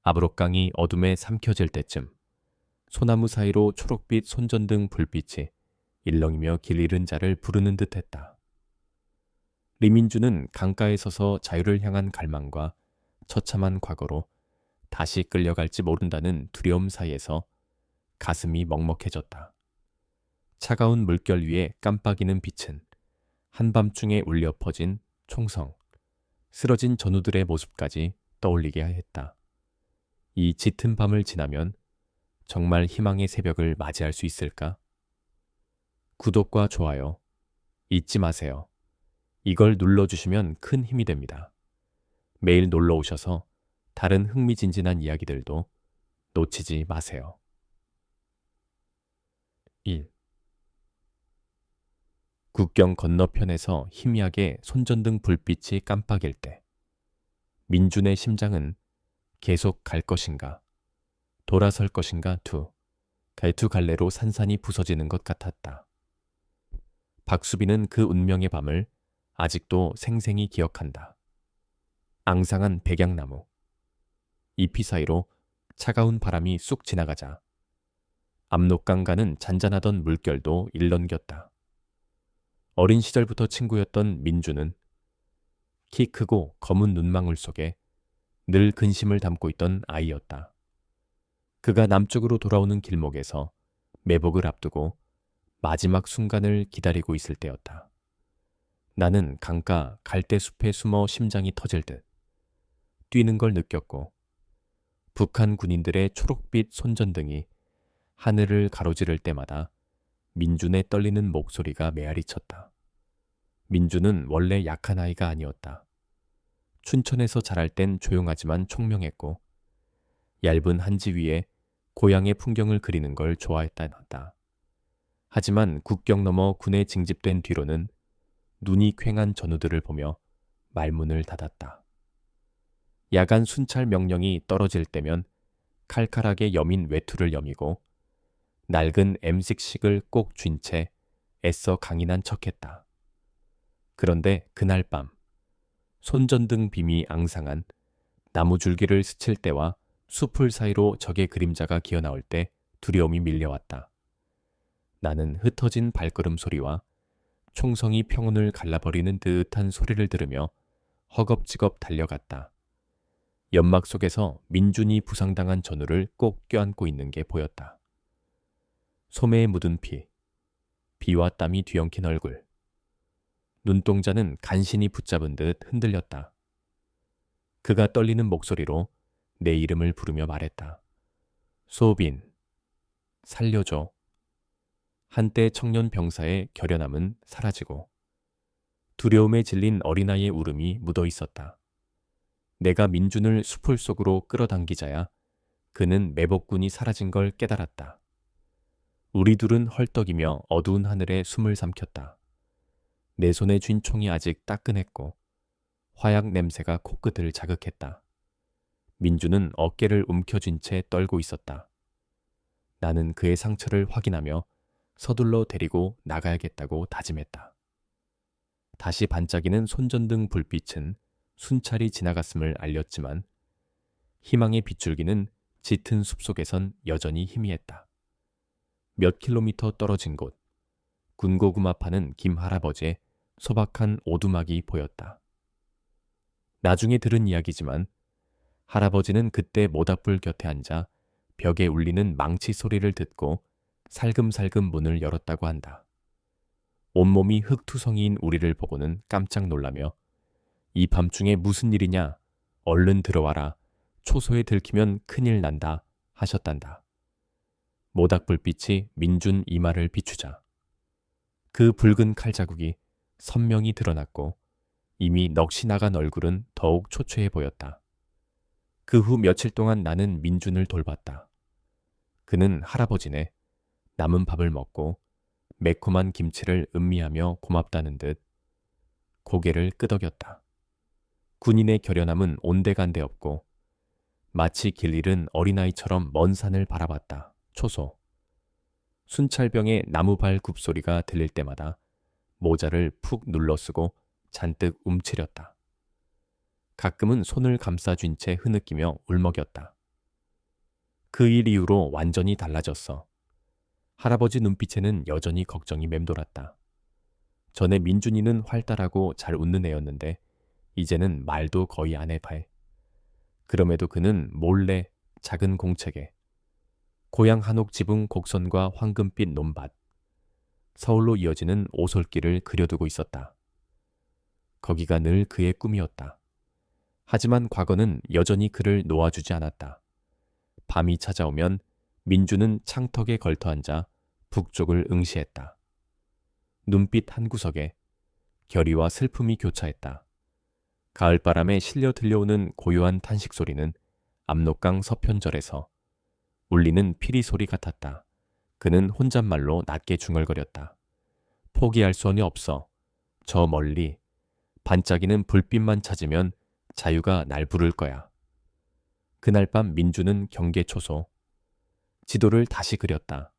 아브록강이 어둠에 삼켜질 때쯤 소나무 사이로 초록빛 손전등 불빛이 일렁이며 길 잃은 자를 부르는 듯했다. 리민주는 강가에 서서 자유를 향한 갈망과 처참한 과거로 다시 끌려갈지 모른다는 두려움 사이에서 가슴이 먹먹해졌다. 차가운 물결 위에 깜빡이는 빛은 한밤중에 울려 퍼진 총성, 쓰러진 전우들의 모습까지 떠올리게 했다. 이 짙은 밤을 지나면 정말 희망의 새벽을 맞이할 수 있을까? 구독과 좋아요 잊지 마세요. 이걸 눌러주시면 큰 힘이 됩니다. 매일 놀러 오셔서 다른 흥미진진한 이야기들도 놓치지 마세요. 1. 국경 건너편에서 희미하게 손전등 불빛이 깜빡일 때 민준의 심장은 계속 갈 것인가, 돌아설 것인가 두 갈래로 산산이 부서지는 것 같았다. 박수빈은 그 운명의 밤을 아직도 생생히 기억한다. 앙상한 백양나무, 잎이 사이로 차가운 바람이 쑥 지나가자 압록강 가는 잔잔하던 물결도 일렁겼다. 어린 시절부터 친구였던 민주는 키 크고 검은 눈망울 속에 늘 근심을 담고 있던 아이였다. 그가 남쪽으로 돌아오는 길목에서 매복을 앞두고 마지막 순간을 기다리고 있을 때였다. 나는 강가 갈대숲에 숨어 심장이 터질 듯 뛰는 걸 느꼈고 북한 군인들의 초록빛 손전등이 하늘을 가로지를 때마다 민준의 떨리는 목소리가 메아리쳤다. 민준은 원래 약한 아이가 아니었다. 춘천에서 자랄 땐 조용하지만 총명했고 얇은 한지 위에 고향의 풍경을 그리는 걸 좋아했다. 하지만 국경 너머 군에 징집된 뒤로는 눈이 퀭한 전우들을 보며 말문을 닫았다. 야간 순찰 명령이 떨어질 때면 칼칼하게 여민 외투를 여미고 낡은 엠식식을 꼭 쥔 채 애써 강인한 척했다. 그런데 그날 밤 손전등 빔이 앙상한 나무 줄기를 스칠 때와 숲풀 사이로 적의 그림자가 기어나올 때 두려움이 밀려왔다. 나는 흩어진 발걸음 소리와 총성이 평온을 갈라버리는 듯한 소리를 들으며 허겁지겁 달려갔다. 연막 속에서 민준이 부상당한 전우를 꼭 껴안고 있는 게 보였다. 소매에 묻은 비와 땀이 뒤엉킨 얼굴. 눈동자는 간신히 붙잡은 듯 흔들렸다. 그가 떨리는 목소리로 내 이름을 부르며 말했다. 소빈, 살려줘. 한때 청년 병사의 결연함은 사라지고 두려움에 질린 어린아이의 울음이 묻어 있었다. 내가 민준을 숲풀 속으로 끌어당기자야 그는 매복군이 사라진 걸 깨달았다. 우리 둘은 헐떡이며 어두운 하늘에 숨을 삼켰다. 내 손에 쥔 총이 아직 따끈했고 화약 냄새가 코끝을 자극했다. 민준은 어깨를 움켜쥔 채 떨고 있었다. 나는 그의 상처를 확인하며 서둘러 데리고 나가야겠다고 다짐했다. 다시 반짝이는 손전등 불빛은 순찰이 지나갔음을 알렸지만 희망의 빗줄기는 짙은 숲속에선 여전히 희미했다. 몇 킬로미터 떨어진 곳, 군고구마 파는 김 할아버지의 소박한 오두막이 보였다. 나중에 들은 이야기지만 할아버지는 그때 모닥불 곁에 앉아 벽에 울리는 망치 소리를 듣고 살금살금 문을 열었다고 한다. 온몸이 흙투성이인 우리를 보고는 깜짝 놀라며 이 밤중에 무슨 일이냐? 얼른 들어와라. 초소에 들키면 큰일 난다 하셨단다. 모닥불빛이 민준 이마를 비추자 그 붉은 칼자국이 선명히 드러났고 이미 넋이 나간 얼굴은 더욱 초췌해 보였다. 그 후 며칠 동안 나는 민준을 돌봤다. 그는 할아버지네 남은 밥을 먹고 매콤한 김치를 음미하며 고맙다는 듯 고개를 끄덕였다. 군인의 결연함은 온데간데 없고 마치 길 잃은 어린아이처럼 먼 산을 바라봤다. 초소. 순찰병의 나무발 굽소리가 들릴 때마다 모자를 푹 눌러쓰고 잔뜩 움츠렸다. 가끔은 손을 감싸쥔 채 흐느끼며 울먹였다. 그 일 이후로 완전히 달라졌어. 할아버지 눈빛에는 여전히 걱정이 맴돌았다. 전에 민준이는 활달하고 잘 웃는 애였는데 이제는 말도 거의 안 해봐. 그럼에도 그는 몰래 작은 공책에 고향 한옥 지붕 곡선과 황금빛 논밭, 서울로 이어지는 오솔길을 그려두고 있었다. 거기가 늘 그의 꿈이었다. 하지만 과거는 여전히 그를 놓아주지 않았다. 밤이 찾아오면 민주는 창턱에 걸터앉아 북쪽을 응시했다. 눈빛 한 구석에 결의와 슬픔이 교차했다. 가을바람에 실려 들려오는 고요한 탄식 소리는 압록강 서편절에서 울리는 피리 소리 같았다. 그는 혼잣말로 낮게 중얼거렸다. 포기할 수는 없어. 저 멀리 반짝이는 불빛만 찾으면 자유가 날 부를 거야. 그날 밤 민주는 경계 초소. 지도를 다시 그렸다.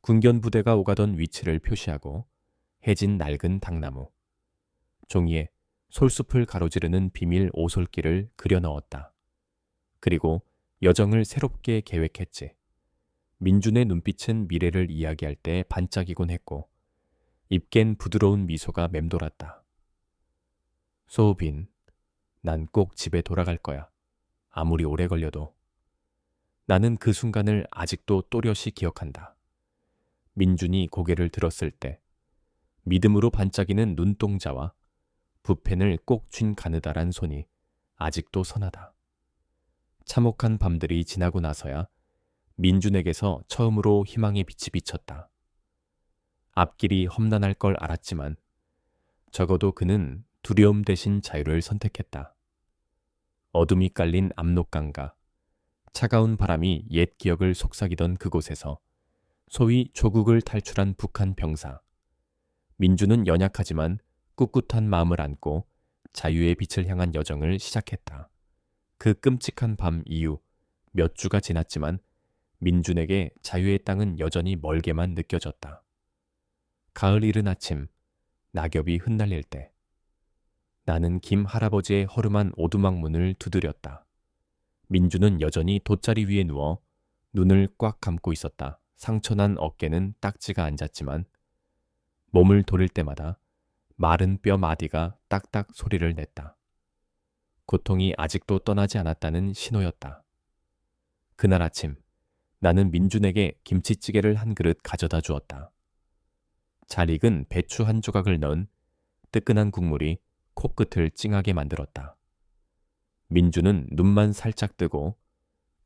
군견 부대가 오가던 위치를 표시하고 해진 낡은 당나무. 종이에 솔숲을 가로지르는 비밀 오솔길을 그려 넣었다. 그리고 여정을 새롭게 계획했지. 민준의 눈빛은 미래를 이야기할 때 반짝이곤 했고 입겐 부드러운 미소가 맴돌았다. 소우빈, 난 꼭 집에 돌아갈 거야. 아무리 오래 걸려도. 나는 그 순간을 아직도 또렷이 기억한다. 민준이 고개를 들었을 때 믿음으로 반짝이는 눈동자와 붓펜을 꼭 쥔 가느다란 손이 아직도 선하다. 참혹한 밤들이 지나고 나서야 민준에게서 처음으로 희망의 빛이 비쳤다. 앞길이 험난할 걸 알았지만 적어도 그는 두려움 대신 자유를 선택했다. 어둠이 깔린 압록강과 차가운 바람이 옛 기억을 속삭이던 그곳에서 소위 조국을 탈출한 북한 병사. 민주는 연약하지만 꿋꿋한 마음을 안고 자유의 빛을 향한 여정을 시작했다. 그 끔찍한 밤 이후 몇 주가 지났지만 민준에게 자유의 땅은 여전히 멀게만 느껴졌다. 가을 이른 아침, 낙엽이 흩날릴 때 나는 김 할아버지의 허름한 오두막 문을 두드렸다. 민주는 여전히 돗자리 위에 누워 눈을 꽉 감고 있었다. 상처난 어깨는 딱지가 앉았지만 몸을 돌릴 때마다 마른 뼈 마디가 딱딱 소리를 냈다. 고통이 아직도 떠나지 않았다는 신호였다. 그날 아침 나는 민준에게 김치찌개를 한 그릇 가져다 주었다. 잘 익은 배추 한 조각을 넣은 뜨끈한 국물이 코끝을 찡하게 만들었다. 민주는 눈만 살짝 뜨고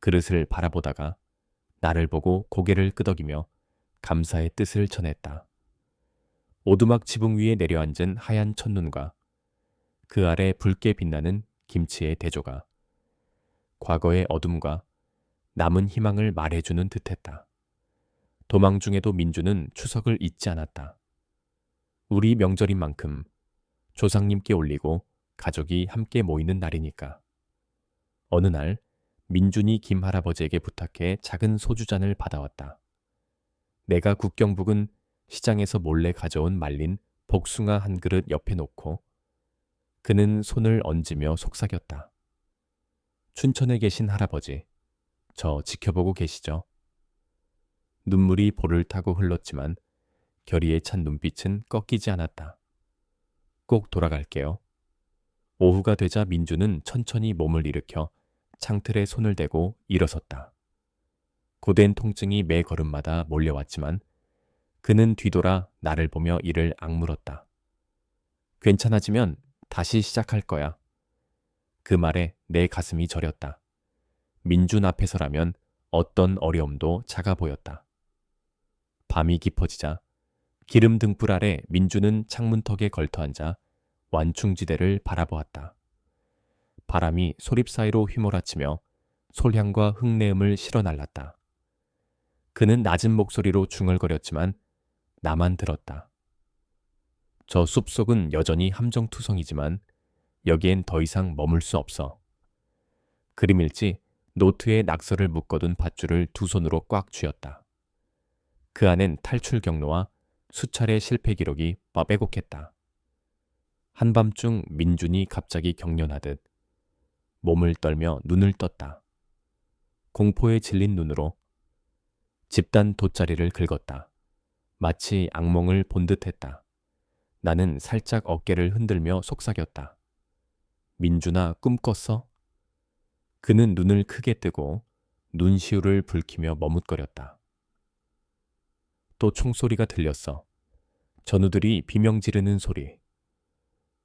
그릇을 바라보다가 나를 보고 고개를 끄덕이며 감사의 뜻을 전했다. 오두막 지붕 위에 내려앉은 하얀 첫눈과 그 아래 붉게 빛나는 김치의 대조가 과거의 어둠과 남은 희망을 말해주는 듯했다. 도망 중에도 민주는 추석을 잊지 않았다. 우리 명절인 만큼 조상님께 올리고 가족이 함께 모이는 날이니까. 어느 날 민준이 김 할아버지에게 부탁해 작은 소주잔을 받아왔다. 내가 국경북은 시장에서 몰래 가져온 말린 복숭아 한 그릇 옆에 놓고 그는 손을 얹으며 속삭였다. 춘천에 계신 할아버지, 저 지켜보고 계시죠? 눈물이 볼을 타고 흘렀지만 결의에 찬 눈빛은 꺾이지 않았다. 꼭 돌아갈게요. 오후가 되자 민주는 천천히 몸을 일으켜 창틀에 손을 대고 일어섰다. 고된 통증이 매 걸음마다 몰려왔지만 그는 뒤돌아 나를 보며 이를 악물었다. 괜찮아지면 다시 시작할 거야. 그 말에 내 가슴이 저렸다. 민준 앞에서라면 어떤 어려움도 작아 보였다. 밤이 깊어지자 기름 등불 아래 민주는 창문턱에 걸터앉아 완충지대를 바라보았다. 바람이 소립 사이로 휘몰아치며 솔향과 흙내음을 실어날랐다. 그는 낮은 목소리로 중얼거렸지만 나만 들었다. 저 숲속은 여전히 함정투성이지만 여기엔 더 이상 머물 수 없어. 그림일지 노트에 낙서를 묶어둔 밧줄을 두 손으로 꽉 쥐었다. 그 안엔 탈출 경로와 수차례 실패 기록이 빼곡했다. 한밤중 민준이 갑자기 경련하듯 몸을 떨며 눈을 떴다. 공포에 질린 눈으로 집단 돗자리를 긁었다. 마치 악몽을 본 듯했다. 나는 살짝 어깨를 흔들며 속삭였다. 민준아, 꿈 꿨어? 그는 눈을 크게 뜨고 눈시울을 붉히며 머뭇거렸다. 또 총소리가 들렸어. 전우들이 비명 지르는 소리.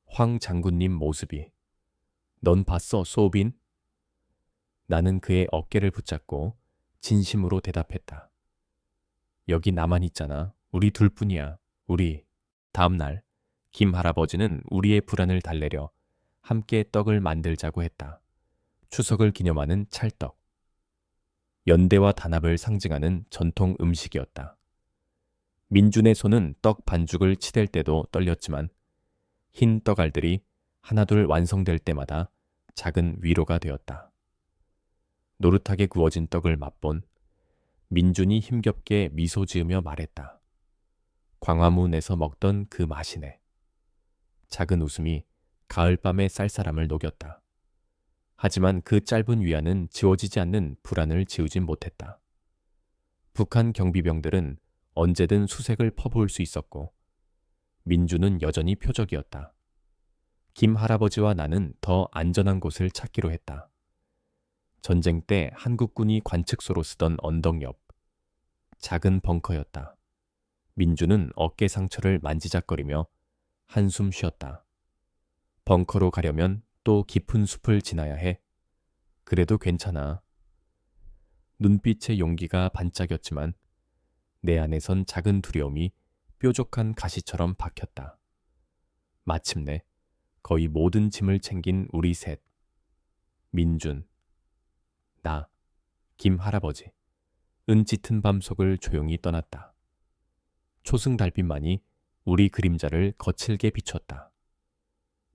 황 장군님 모습이. 넌 봤어, 소빈? 나는 그의 어깨를 붙잡고 진심으로 대답했다. 여기 나만 있잖아. 우리 둘뿐이야. 우리. 다음 날 김 할아버지는 우리의 불안을 달래려 함께 떡을 만들자고 했다. 추석을 기념하는 찰떡. 연대와 단합을 상징하는 전통 음식이었다. 민준의 손은 떡 반죽을 치댈 때도 떨렸지만 흰 떡알들이 하나둘 완성될 때마다 작은 위로가 되었다. 노릇하게 구워진 떡을 맛본 민준이 힘겹게 미소 지으며 말했다. 광화문에서 먹던 그 맛이네. 작은 웃음이 가을밤의 쌀쌀함을 녹였다. 하지만 그 짧은 위안은 지워지지 않는 불안을 지우진 못했다. 북한 경비병들은 언제든 수색을 퍼부을 수 있었고 민주는 여전히 표적이었다. 김 할아버지와 나는 더 안전한 곳을 찾기로 했다. 전쟁 때 한국군이 관측소로 쓰던 언덕 옆 작은 벙커였다. 민주는 어깨 상처를 만지작거리며 한숨 쉬었다. 벙커로 가려면 또 깊은 숲을 지나야 해. 그래도 괜찮아. 눈빛의 용기가 반짝였지만 내 안에선 작은 두려움이 뾰족한 가시처럼 박혔다. 마침내 거의 모든 짐을 챙긴 우리 셋. 민준, 나, 김 할아버지, 은짙은 밤속을 조용히 떠났다. 초승 달빛만이 우리 그림자를 거칠게 비췄다.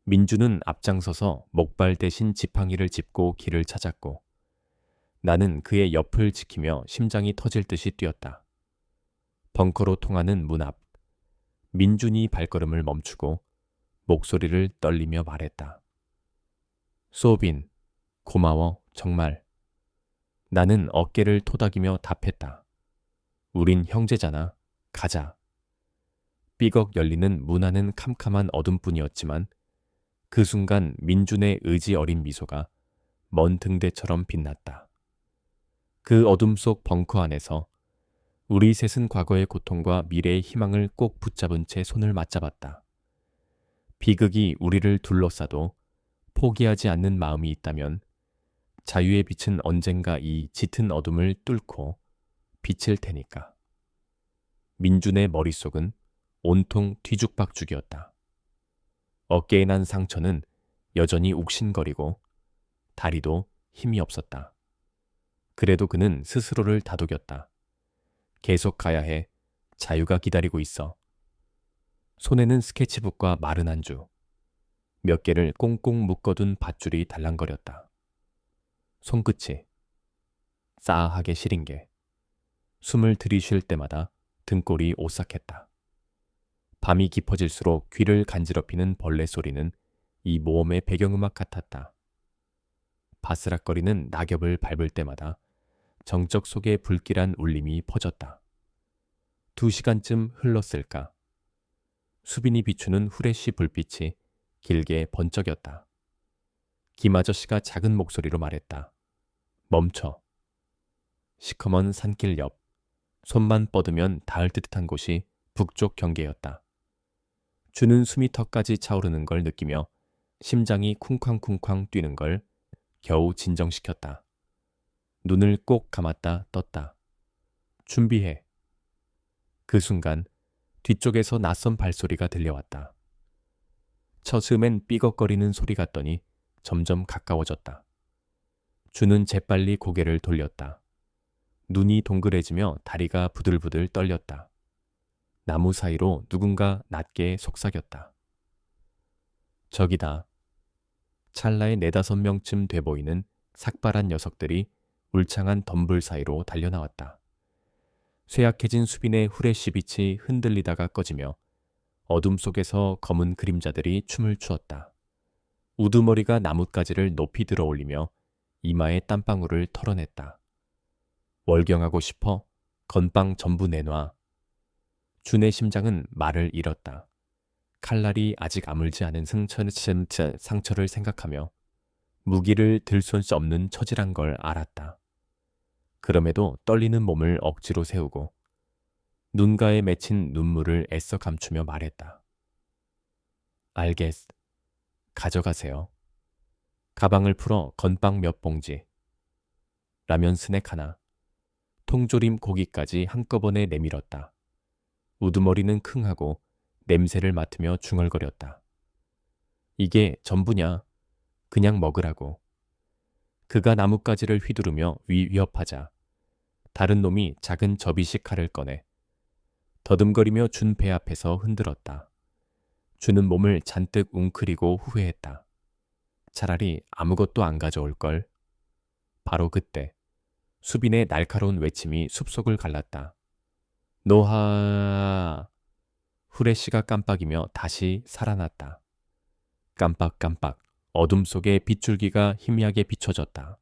민주는 앞장서서 목발 대신 지팡이를 짚고 길을 찾았고 나는 그의 옆을 지키며 심장이 터질 듯이 뛰었다. 벙커로 통하는 문 앞, 민준이 발걸음을 멈추고 목소리를 떨리며 말했다. 소빈, 고마워, 정말. 나는 어깨를 토닥이며 답했다. 우린 형제잖아. 가자. 삐걱 열리는 문 안은 캄캄한 어둠뿐이었지만 그 순간 민준의 의지 어린 미소가 먼 등대처럼 빛났다. 그 어둠 속 벙커 안에서 우리 셋은 과거의 고통과 미래의 희망을 꼭 붙잡은 채 손을 맞잡았다. 비극이 우리를 둘러싸도 포기하지 않는 마음이 있다면 자유의 빛은 언젠가 이 짙은 어둠을 뚫고 비칠 테니까. 민준의 머릿속은 온통 뒤죽박죽이었다. 어깨에 난 상처는 여전히 욱신거리고 다리도 힘이 없었다. 그래도 그는 스스로를 다독였다. 계속 가야 해. 자유가 기다리고 있어. 손에는 스케치북과 마른 안주. 몇 개를 꽁꽁 묶어둔 밧줄이 달랑거렸다. 손끝이 싸하게 시린 게 숨을 들이쉴 때마다 등골이 오싹했다. 밤이 깊어질수록 귀를 간지럽히는 벌레 소리는 이 모험의 배경음악 같았다. 바스락거리는 낙엽을 밟을 때마다 정적 속에 불길한 울림이 퍼졌다. 2시간쯤 흘렀을까. 수빈이 비추는 후레쉬 불빛이 길게 번쩍였다. 김 아저씨가 작은 목소리로 말했다. 멈춰. 시커먼 산길 옆, 손만 뻗으면 닿을 듯한 곳이 북쪽 경계였다. 주는 숨이 턱까지 차오르는 걸 느끼며 심장이 쿵쾅쿵쾅 뛰는 걸 겨우 진정시켰다. 눈을 꼭 감았다 떴다. 준비해. 그 순간 뒤쪽에서 낯선 발소리가 들려왔다. 처음엔 삐걱거리는 소리 같더니 점점 가까워졌다. 주는 재빨리 고개를 돌렸다. 눈이 동그래지며 다리가 부들부들 떨렸다. 나무 사이로 누군가 낮게 속삭였다. 저기다. 찰나에 4~5명쯤 돼 보이는 삭발한 녀석들이 울창한 덤불 사이로 달려나왔다. 쇠약해진 수빈의 후레쉬 빛이 흔들리다가 꺼지며 어둠 속에서 검은 그림자들이 춤을 추었다. 우두머리가 나뭇가지를 높이 들어올리며 이마에 땀방울을 털어냈다. 월경하고 싶어? 건빵 전부 내놔. 준의 심장은 말을 잃었다. 칼날이 아직 아물지 않은 상처를 생각하며 무기를 들쏠 수 없는 처지란 걸 알았다. 그럼에도 떨리는 몸을 억지로 세우고 눈가에 맺힌 눈물을 애써 감추며 말했다. 알겠. 가져가세요. 가방을 풀어 건빵 몇 봉지, 라면 스낵 하나, 통조림 고기까지 한꺼번에 내밀었다. 우두머리는 킁하고 냄새를 맡으며 중얼거렸다. 이게 전부냐? 그냥 먹으라고. 그가 나뭇가지를 휘두르며 위협하자 다른 놈이 작은 접이식 칼을 꺼내 더듬거리며 준 배 앞에서 흔들었다. 준은 몸을 잔뜩 웅크리고 후회했다. 차라리 아무것도 안 가져올걸. 바로 그때 수빈의 날카로운 외침이 숲속을 갈랐다. 노하... 후레쉬가 깜빡이며 다시 살아났다. 깜빡깜빡 어둠 속에 빗줄기가 희미하게 비춰졌다.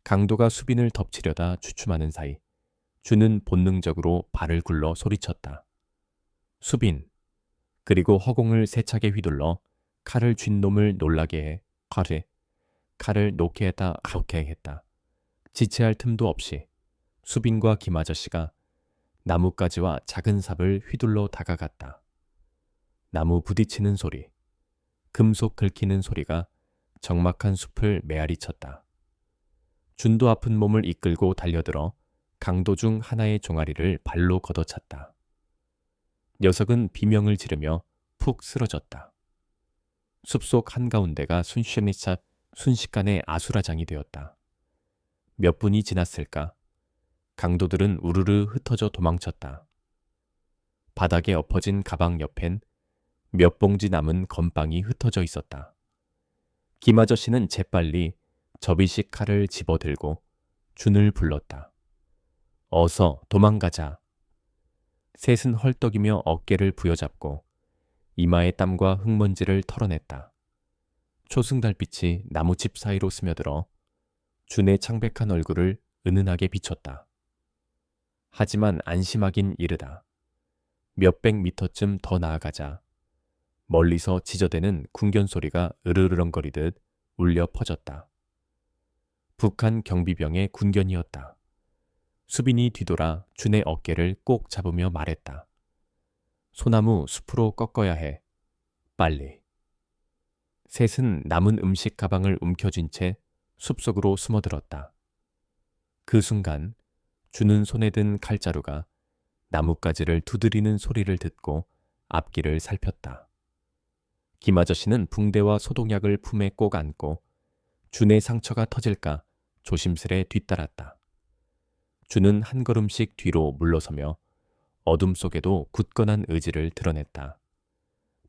강도가 수빈을 덮치려다 주춤하는 사이 준은 본능적으로 발을 굴러 소리쳤다. 수빈! 그리고 허공을 세차게 휘둘러 칼을 쥔 놈을 놀라게 해 칼을 놓게 했다 아웃게 했다. 지체할 틈도 없이 수빈과 김아저씨가 나뭇가지와 작은 삽을 휘둘러 다가갔다. 나무 부딪히는 소리, 금속 긁히는 소리가 적막한 숲을 메아리쳤다. 준도 아픈 몸을 이끌고 달려들어 강도 중 하나의 종아리를 발로 걷어찼다. 녀석은 비명을 지르며 푹 쓰러졌다. 숲속 한가운데가 순식간에 아수라장이 되었다. 몇 분이 지났을까? 강도들은 우르르 흩어져 도망쳤다. 바닥에 엎어진 가방 옆엔 몇 봉지 남은 건빵이 흩어져 있었다. 김아저씨는 재빨리 접이식 칼을 집어들고 준을 불렀다. 어서 도망가자. 셋은 헐떡이며 어깨를 부여잡고 이마의 땀과 흙먼지를 털어냈다. 초승달빛이 나무집 사이로 스며들어 준의 창백한 얼굴을 은은하게 비췄다. 하지만 안심하긴 이르다. 몇백 미터쯤 더 나아가자 멀리서 지저대는 궁견 소리가 으르렁거리듯 울려 퍼졌다. 북한 경비병의 군견이었다. 수빈이 뒤돌아 준의 어깨를 꼭 잡으며 말했다. 소나무 숲으로 꺾어야 해. 빨리. 셋은 남은 음식 가방을 움켜쥔 채 숲속으로 숨어들었다. 그 순간 준은 손에 든 칼자루가 나뭇가지를 두드리는 소리를 듣고 앞길을 살폈다. 김아저씨는 붕대와 소독약을 품에 꼭 안고 준의 상처가 터질까 조심스레 뒤따랐다. 준은 한 걸음씩 뒤로 물러서며 어둠 속에도 굳건한 의지를 드러냈다.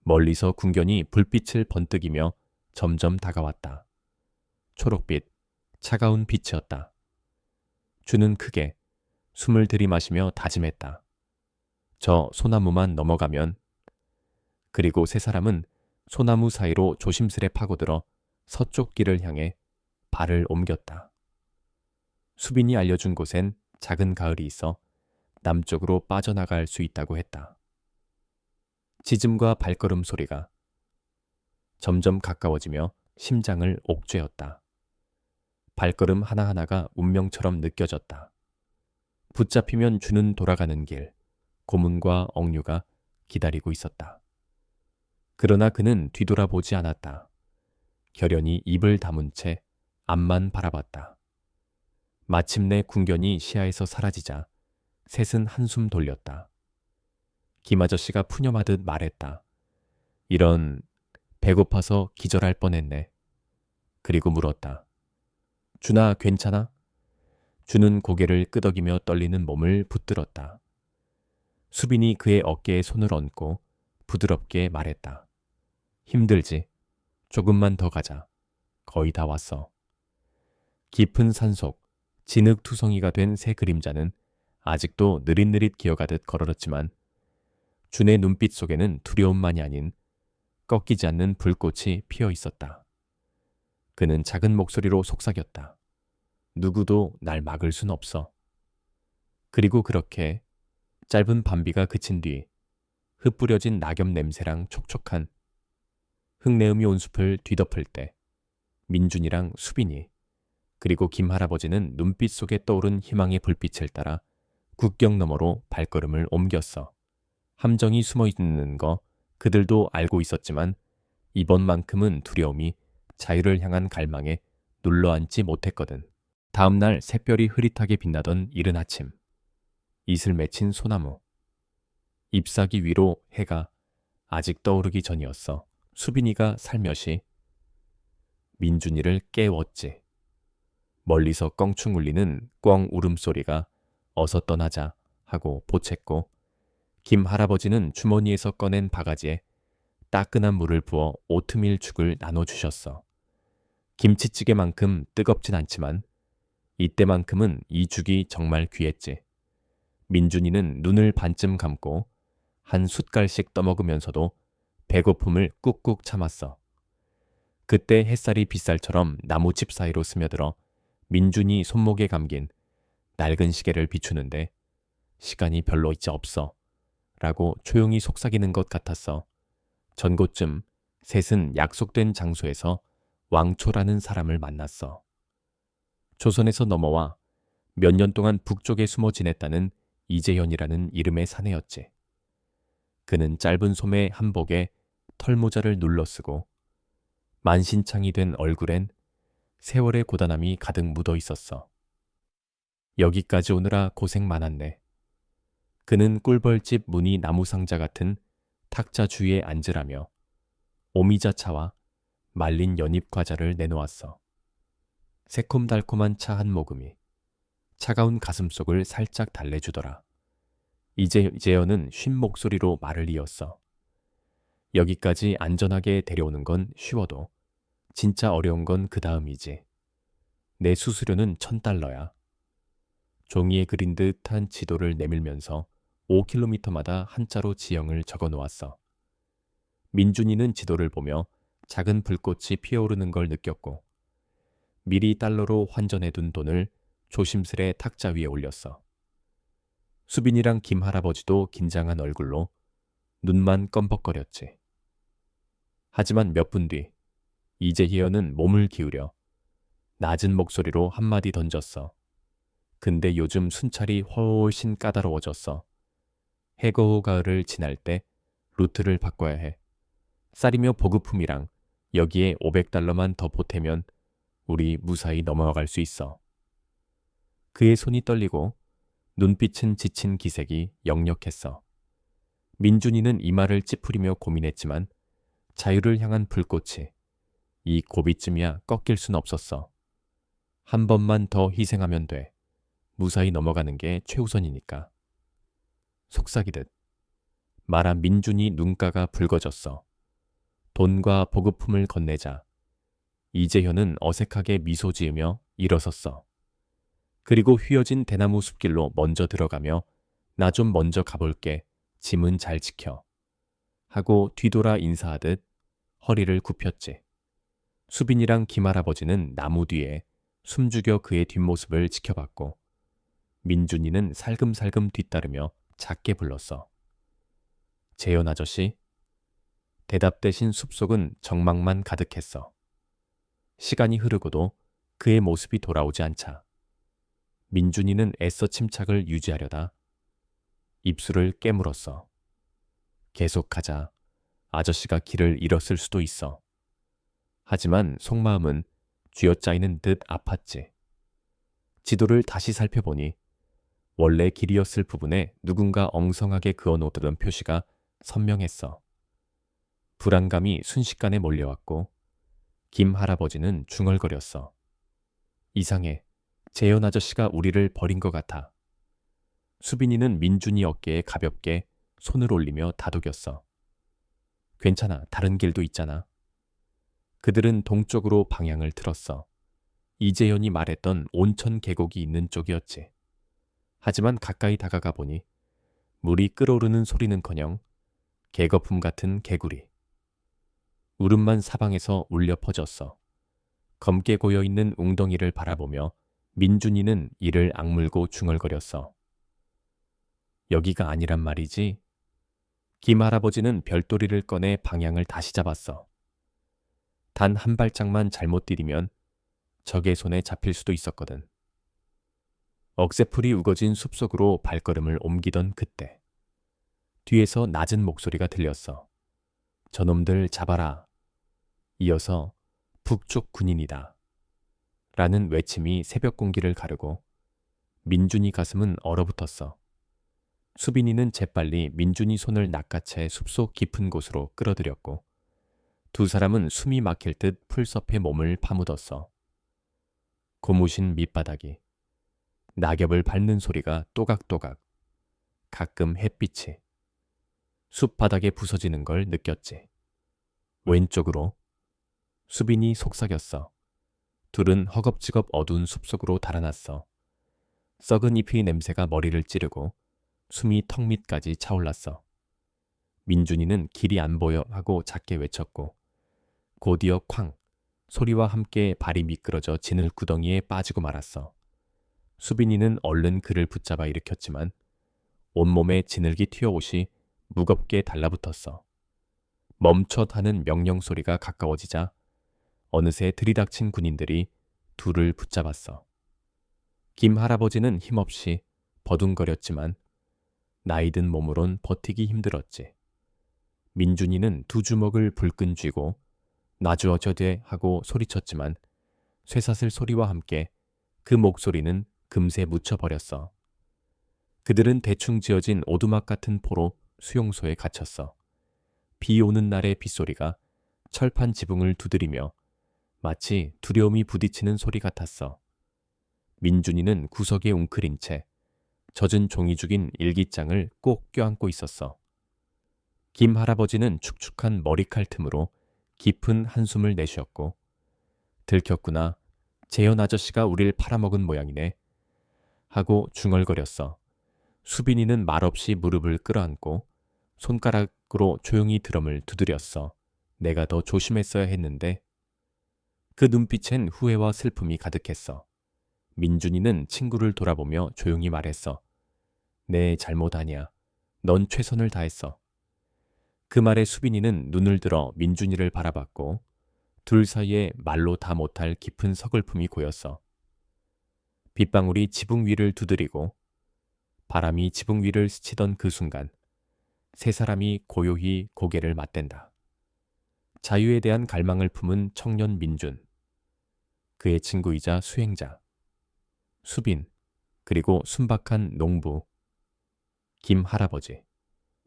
멀리서 궁견이 불빛을 번뜩이며 점점 다가왔다. 초록빛, 차가운 빛이었다. 준은 크게 숨을 들이마시며 다짐했다. 저 소나무만 넘어가면. 그리고 세 사람은 소나무 사이로 조심스레 파고들어 서쪽 길을 향해 발을 옮겼다. 수빈이 알려준 곳엔 작은 가을이 있어 남쪽으로 빠져나갈 수 있다고 했다. 짖음과 발걸음 소리가 점점 가까워지며 심장을 옥죄었다. 발걸음 하나하나가 운명처럼 느껴졌다. 붙잡히면 주는 돌아가는 길, 고문과 억류가 기다리고 있었다. 그러나 그는 뒤돌아보지 않았다. 결연히 입을 다문 채 앞만 바라봤다. 마침내 궁견이 시야에서 사라지자 셋은 한숨 돌렸다. 김아저씨가 푸념하듯 말했다. 이런, 배고파서 기절할 뻔했네. 그리고 물었다. 준아, 괜찮아? 준은 고개를 끄덕이며 떨리는 몸을 붙들었다. 수빈이 그의 어깨에 손을 얹고 부드럽게 말했다. 힘들지? 조금만 더 가자. 거의 다 왔어. 깊은 산속, 진흙투성이가 된 새 그림자는 아직도 느릿느릿 기어가듯 걸어졌지만 준의 눈빛 속에는 두려움만이 아닌 꺾이지 않는 불꽃이 피어 있었다. 그는 작은 목소리로 속삭였다. 누구도 날 막을 순 없어. 그리고 그렇게 짧은 밤비가 그친 뒤 흩뿌려진 낙엽 냄새랑 촉촉한 흙내음이 온 숲을 뒤덮을 때 민준이랑 수빈이 그리고 김 할아버지는 눈빛 속에 떠오른 희망의 불빛을 따라 국경 너머로 발걸음을 옮겼어. 함정이 숨어 있는 거 그들도 알고 있었지만 이번만큼은 두려움이 자유를 향한 갈망에 눌러앉지 못했거든. 다음 날 샛별이 흐릿하게 빛나던 이른 아침. 이슬 맺힌 소나무. 잎사귀 위로 해가 아직 떠오르기 전이었어. 수빈이가 살며시 민준이를 깨웠지. 멀리서 껑충 울리는 꿩 울음소리가 어서 떠나자 하고 보챘고 김 할아버지는 주머니에서 꺼낸 바가지에 따끈한 물을 부어 오트밀 죽을 나눠주셨어. 김치찌개만큼 뜨겁진 않지만 이때만큼은 이 죽이 정말 귀했지. 민준이는 눈을 반쯤 감고 한 숟갈씩 떠먹으면서도 배고픔을 꾹꾹 참았어. 그때 햇살이 빗살처럼 나무집 사이로 스며들어 민준이 손목에 감긴 낡은 시계를 비추는데 시간이 별로 이제 없어 라고 조용히 속삭이는 것 같았어. 전고쯤 셋은 약속된 장소에서 왕초라는 사람을 만났어. 조선에서 넘어와 몇 년 동안 북쪽에 숨어 지냈다는 이재현이라는 이름의 사내였지. 그는 짧은 소매 한복에 털모자를 눌러쓰고 만신창이 된 얼굴엔 세월의 고단함이 가득 묻어 있었어. 여기까지 오느라 고생 많았네. 그는 꿀벌집 무늬 나무상자 같은 탁자 주위에 앉으라며 오미자차와 말린 연잎 과자를 내놓았어. 새콤달콤한 차 한 모금이 차가운 가슴속을 살짝 달래주더라. 이재현은 쉰 목소리로 말을 이었어. 여기까지 안전하게 데려오는 건 쉬워도 진짜 어려운 건 그 다음이지. 내 수수료는 $1,000야. 종이에 그린 듯한 지도를 내밀면서 5km마다 한자로 지형을 적어 놓았어. 민준이는 지도를 보며 작은 불꽃이 피어오르는 걸 느꼈고 미리 달러로 환전해둔 돈을 조심스레 탁자 위에 올렸어. 수빈이랑 김 할아버지도 긴장한 얼굴로 눈만 껌벅거렸지. 하지만 몇 분 뒤 이재희연은 몸을 기울여 낮은 목소리로 한마디 던졌어. 근데 요즘 순찰이 훨씬 까다로워졌어. 해거호 가을을 지날 때 루트를 바꿔야 해. 쌀이며 보급품이랑 여기에 $500만 더 보태면 우리 무사히 넘어갈 수 있어. 그의 손이 떨리고 눈빛은 지친 기색이 역력했어. 민준이는 이 말을 찌푸리며 고민했지만 자유를 향한 불꽃이 이 고비쯤이야 꺾일 순 없었어. 한 번만 더 희생하면 돼. 무사히 넘어가는 게 최우선이니까. 속삭이듯 말한 민준이 눈가가 붉어졌어. 돈과 보급품을 건네자 이재현은 어색하게 미소 지으며 일어섰어. 그리고 휘어진 대나무 숲길로 먼저 들어가며 나 좀 먼저 가볼게. 짐은 잘 지켜. 하고 뒤돌아 인사하듯 허리를 굽혔지. 수빈이랑 김할아버지는 나무 뒤에 숨죽여 그의 뒷모습을 지켜봤고 민준이는 살금살금 뒤따르며 작게 불렀어. 재현 아저씨? 대답 대신 숲속은 정막만 가득했어. 시간이 흐르고도 그의 모습이 돌아오지 않자 민준이는 애써 침착을 유지하려다 입술을 깨물었어. 계속하자. 아저씨가 길을 잃었을 수도 있어. 하지만 속마음은 쥐어짜이는 듯 아팠지. 지도를 다시 살펴보니 원래 길이었을 부분에 누군가 엉성하게 그어놓던 표시가 선명했어. 불안감이 순식간에 몰려왔고 김 할아버지는 중얼거렸어. 이상해. 재현 아저씨가 우리를 버린 것 같아. 수빈이는 민준이 어깨에 가볍게 손을 올리며 다독였어. 괜찮아. 다른 길도 있잖아. 그들은 동쪽으로 방향을 틀었어. 이재현이 말했던 온천 계곡이 있는 쪽이었지. 하지만 가까이 다가가 보니 물이 끓어오르는 소리는커녕 개거품 같은 개구리. 울음만 사방에서 울려 퍼졌어. 검게 고여있는 웅덩이를 바라보며 민준이는 이를 악물고 중얼거렸어. 여기가 아니란 말이지. 김 할아버지는 별도리를 꺼내 방향을 다시 잡았어. 단 한 발짝만 잘못 디디면 적의 손에 잡힐 수도 있었거든. 억새풀이 우거진 숲속으로 발걸음을 옮기던 그때 뒤에서 낮은 목소리가 들렸어. 저놈들 잡아라. 이어서 북쪽 군인이다. 라는 외침이 새벽 공기를 가르고 민준이 가슴은 얼어붙었어. 수빈이는 재빨리 민준이 손을 낚아채 숲속 깊은 곳으로 끌어들였고 두 사람은 숨이 막힐 듯 풀섭에 몸을 파묻었어. 고무신 밑바닥이 낙엽을 밟는 소리가 또각또각 가끔 햇빛이 숲 바닥에 부서지는 걸 느꼈지. 왼쪽으로 수빈이 속삭였어. 둘은 허겁지겁 어두운 숲속으로 달아났어. 썩은 잎의 냄새가 머리를 찌르고 숨이 턱 밑까지 차올랐어. 민준이는 길이 안 보여 하고 작게 외쳤고 곧이어 쾅 소리와 함께 발이 미끄러져 진흙 구덩이에 빠지고 말았어. 수빈이는 얼른 그를 붙잡아 일으켰지만 온몸에 진흙이 튀어오시 무겁게 달라붙었어. 멈칫 하는 명령 소리가 가까워지자 어느새 들이닥친 군인들이 둘을 붙잡았어. 김 할아버지는 힘없이 버둥거렸지만 나이든 몸으론 버티기 힘들었지. 민준이는 두 주먹을 불끈 쥐고 놔주어져대 하고 소리쳤지만 쇠사슬 소리와 함께 그 목소리는 금세 묻혀버렸어. 그들은 대충 지어진 오두막 같은 포로 수용소에 갇혔어. 비 오는 날의 빗소리가 철판 지붕을 두드리며 마치 두려움이 부딪히는 소리 같았어. 민준이는 구석에 웅크린 채 젖은 종이 죽인 일기장을 꼭 껴안고 있었어. 김 할아버지는 축축한 머리칼 틈으로 깊은 한숨을 내쉬었고 들켰구나. 재현 아저씨가 우릴 팔아먹은 모양이네. 하고 중얼거렸어. 수빈이는 말없이 무릎을 끌어안고 손가락으로 조용히 드럼을 두드렸어. 내가 더 조심했어야 했는데. 그 눈빛엔 후회와 슬픔이 가득했어. 민준이는 친구를 돌아보며 조용히 말했어. 내 잘못 아니야. 넌 최선을 다했어. 그 말에 수빈이는 눈을 들어 민준이를 바라봤고 둘 사이에 말로 다 못할 깊은 서글픔이 고였어. 빗방울이 지붕 위를 두드리고 바람이 지붕 위를 스치던 그 순간 세 사람이 고요히 고개를 맞댄다. 자유에 대한 갈망을 품은 청년 민준, 그의 친구이자 수행자, 수빈, 그리고 순박한 농부, 김 할아버지.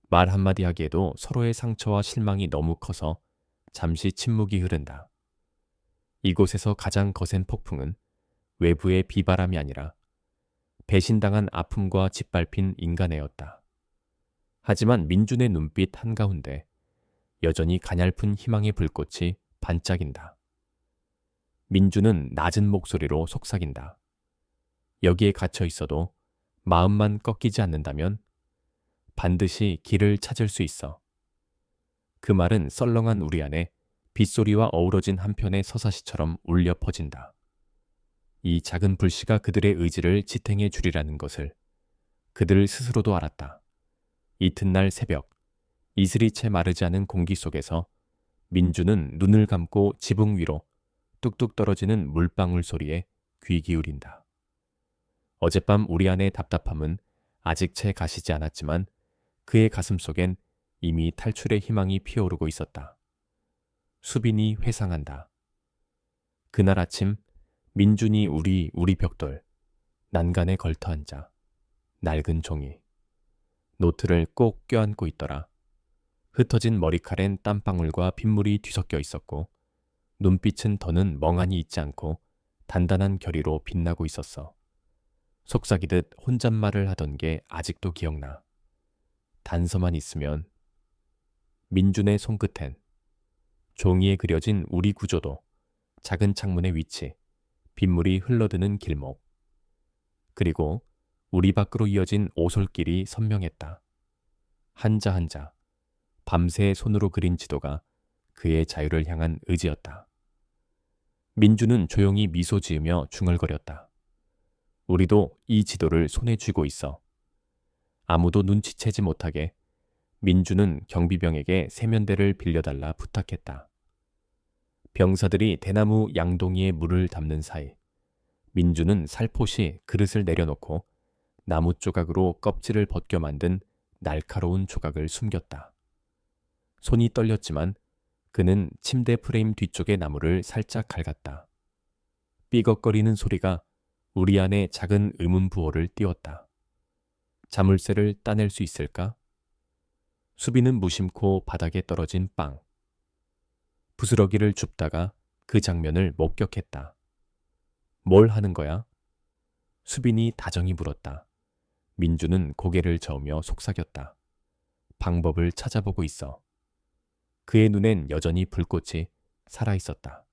말 한마디 하기에도 서로의 상처와 실망이 너무 커서 잠시 침묵이 흐른다. 이곳에서 가장 거센 폭풍은 외부의 비바람이 아니라 배신당한 아픔과 짓밟힌 인간애였다. 하지만 민준의 눈빛 한가운데 여전히 가냘픈 희망의 불꽃이 반짝인다. 민준은 낮은 목소리로 속삭인다. 여기에 갇혀 있어도 마음만 꺾이지 않는다면 반드시 길을 찾을 수 있어. 그 말은 썰렁한 우리 안에 빗소리와 어우러진 한편의 서사시처럼 울려 퍼진다. 이 작은 불씨가 그들의 의지를 지탱해 주리라는 것을 그들 스스로도 알았다. 이튿날 새벽, 이슬이 채 마르지 않은 공기 속에서 민주는 눈을 감고 지붕 위로 뚝뚝 떨어지는 물방울 소리에 귀 기울인다. 어젯밤 우리 안의 답답함은 아직 채 가시지 않았지만 그의 가슴 속엔 이미 탈출의 희망이 피어오르고 있었다. 수빈이 회상한다. 그날 아침 민준이 우리 벽돌 난간에 걸터앉아 낡은 종이 노트를 꼭 껴안고 있더라. 흩어진 머리칼엔 땀방울과 빗물이 뒤섞여 있었고 눈빛은 더는 멍하니 있지 않고 단단한 결의로 빛나고 있었어. 속삭이듯 혼잣말을 하던 게 아직도 기억나. 단서만 있으면. 민준의 손끝엔 종이에 그려진 우리 구조도, 작은 창문의 위치, 빗물이 흘러드는 길목, 그리고 우리 밖으로 이어진 오솔길이 선명했다. 한자 한자, 밤새 손으로 그린 지도가 그의 자유를 향한 의지였다. 민주는 조용히 미소 지으며 중얼거렸다. 우리도 이 지도를 손에 쥐고 있어. 아무도 눈치채지 못하게 민주는 경비병에게 세면대를 빌려달라 부탁했다. 병사들이 대나무 양동이에 물을 담는 사이 민주는 살포시 그릇을 내려놓고 나무 조각으로 껍질을 벗겨 만든 날카로운 조각을 숨겼다. 손이 떨렸지만 그는 침대 프레임 뒤쪽의 나무를 살짝 갉았다. 삐걱거리는 소리가 우리 안에 작은 의문부호를 띄웠다. 자물쇠를 따낼 수 있을까? 수비는 무심코 바닥에 떨어진 빵. 부스러기를 줍다가 그 장면을 목격했다. 뭘 하는 거야? 수빈이 다정히 물었다. 민주는 고개를 저으며 속삭였다. 방법을 찾아보고 있어. 그의 눈엔 여전히 불꽃이 살아있었다.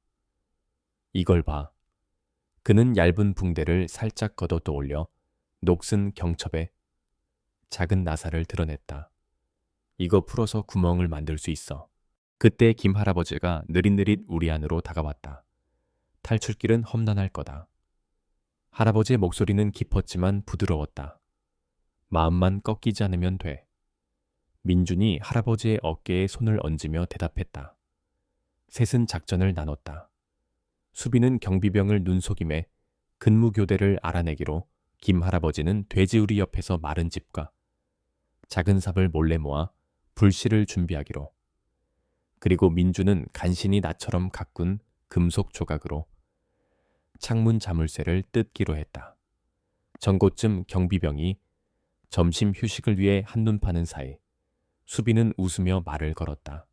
이걸 봐. 그는 얇은 붕대를 살짝 걷어 떠올려 녹슨 경첩에 작은 나사를 드러냈다. 이거 풀어서 구멍을 만들 수 있어. 그때 김 할아버지가 느릿느릿 우리 안으로 다가왔다. 탈출길은 험난할 거다. 할아버지의 목소리는 깊었지만 부드러웠다. 마음만 꺾이지 않으면 돼. 민준이 할아버지의 어깨에 손을 얹으며 대답했다. 셋은 작전을 나눴다. 수비는 경비병을 눈속임에 근무교대를 알아내기로, 김 할아버지는 돼지우리 옆에서 마른 집과 작은 삽을 몰래 모아 불씨를 준비하기로, 그리고 민주는 간신히 나처럼 가꾼 금속 조각으로 창문 자물쇠를 뜯기로 했다. 전고쯤 경비병이 점심 휴식을 위해 한눈 파는 사이 수비는 웃으며 말을 걸었다.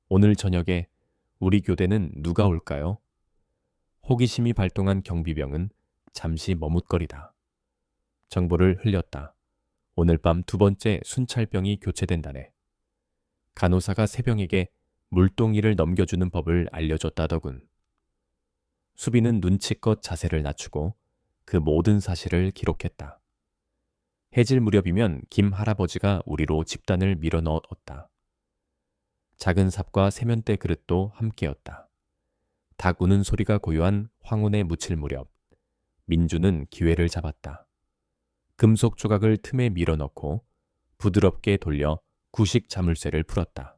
오늘 저녁에 우리 교대는 누가 올까요? 호기심이 발동한 경비병은 잠시 머뭇거리다. 정보를 흘렸다. 오늘 밤 두 번째 순찰병이 교체된다네. 간호사가 새병에게 물동이를 넘겨주는 법을 알려줬다더군. 수비는 눈치껏 자세를 낮추고 그 모든 사실을 기록했다. 해질 무렵이면 김 할아버지가 우리로 집단을 밀어 넣었다. 작은 삽과 세면대 그릇도 함께였다. 닭 우는 소리가 고요한 황혼에 묻힐 무렵 민주는 기회를 잡았다. 금속 조각을 틈에 밀어넣고 부드럽게 돌려 구식 자물쇠를 풀었다.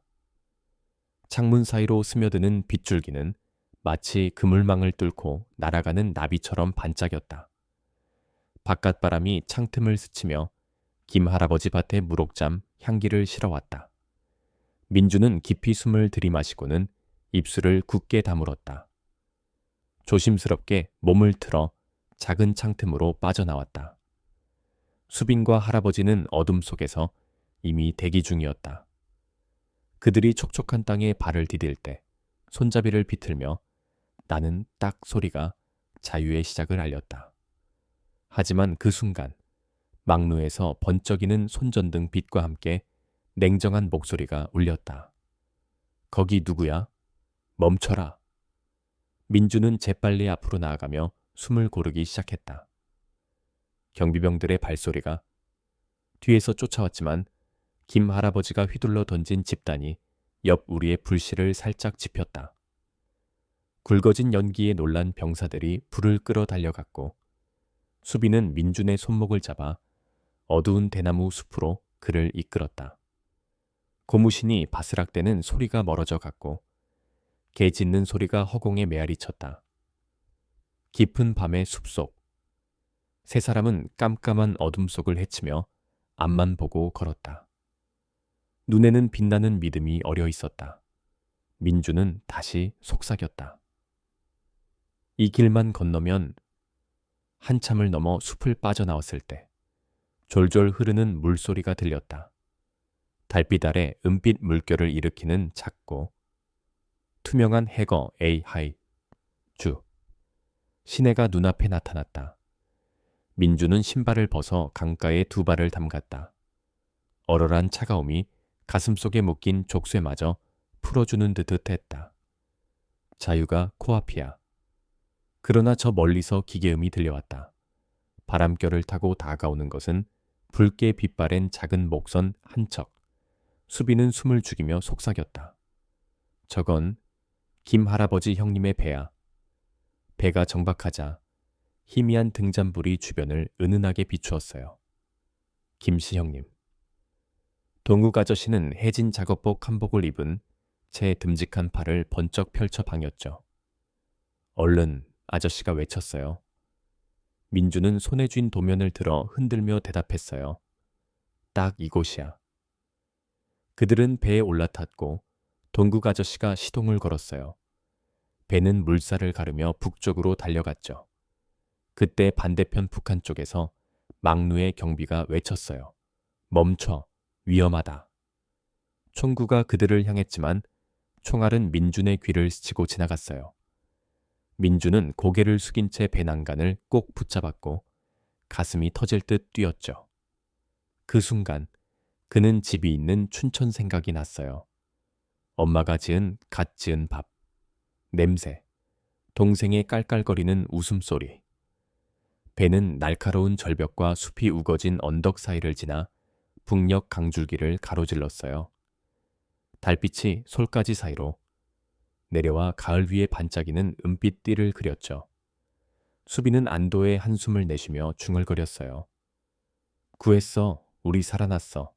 창문 사이로 스며드는 빗줄기는 마치 그물망을 뚫고 날아가는 나비처럼 반짝였다. 바깥바람이 창틈을 스치며 김 할아버지 밭의 무록잠 향기를 실어왔다. 민주는 깊이 숨을 들이마시고는 입술을 굳게 다물었다. 조심스럽게 몸을 틀어 작은 창틈으로 빠져나왔다. 수빈과 할아버지는 어둠 속에서 이미 대기 중이었다. 그들이 촉촉한 땅에 발을 디딜 때 손잡이를 비틀며 나는 딱 소리가 자유의 시작을 알렸다. 하지만 그 순간 막루에서 번쩍이는 손전등 빛과 함께 냉정한 목소리가 울렸다. 거기 누구야? 멈춰라. 민주는 재빨리 앞으로 나아가며 숨을 고르기 시작했다. 경비병들의 발소리가 뒤에서 쫓아왔지만 김 할아버지가 휘둘러 던진 집단이 옆 우리의 불씨를 살짝 지폈다. 굵어진 연기에 놀란 병사들이 불을 끌어 달려갔고 수비는 민준의 손목을 잡아 어두운 대나무 숲으로 그를 이끌었다. 고무신이 바스락대는 소리가 멀어져 갔고 개 짖는 소리가 허공에 메아리 쳤다. 깊은 밤의 숲속. 세 사람은 깜깜한 어둠 속을 헤치며 앞만 보고 걸었다. 눈에는 빛나는 믿음이 어려 있었다. 민주는 다시 속삭였다. 이 길만 건너면, 한참을 넘어 숲을 빠져나왔을 때 졸졸 흐르는 물소리가 들렸다. 달빛 아래 은빛 물결을 일으키는 작고 투명한 해거 에이하이 주. 시내가 눈앞에 나타났다. 민주는 신발을 벗어 강가에 두 발을 담갔다. 얼얼한 차가움이 가슴속에 묶인 족쇄마저 풀어주는 듯 했다. 자유가 코앞이야. 그러나 저 멀리서 기계음이 들려왔다. 바람결을 타고 다가오는 것은 붉게 빛바랜 작은 목선 한 척. 수비는 숨을 죽이며 속삭였다. 저건 김 할아버지 형님의 배야. 배가 정박하자 희미한 등잔불이 주변을 은은하게 비추었어요. 김씨 형님. 동욱 아저씨는 해진 작업복 한복을 입은 채 듬직한 팔을 번쩍 펼쳐 방였죠. 얼른 아저씨가 외쳤어요. 민주는 손에 쥔 도면을 들어 흔들며 대답했어요. 딱 이곳이야. 그들은 배에 올라탔고 동국 아저씨가 시동을 걸었어요. 배는 물살을 가르며 북쪽으로 달려갔죠. 그때 반대편 북한 쪽에서 막루의 경비가 외쳤어요. 멈춰, 위험하다. 총구가 그들을 향했지만 총알은 민준의 귀를 스치고 지나갔어요. 민준은 고개를 숙인 채 배 난간을 꼭 붙잡았고 가슴이 터질 듯 뛰었죠. 그 순간 그는 집이 있는 춘천 생각이 났어요. 엄마가 지은 갓 지은 밥, 냄새, 동생의 깔깔거리는 웃음소리. 배는 날카로운 절벽과 숲이 우거진 언덕 사이를 지나 북녘 강줄기를 가로질렀어요. 달빛이 솔가지 사이로 내려와 가을 위에 반짝이는 은빛 띠를 그렸죠. 수비는 안도의 한숨을 내쉬며 중얼거렸어요. 구했어, 우리 살아났어.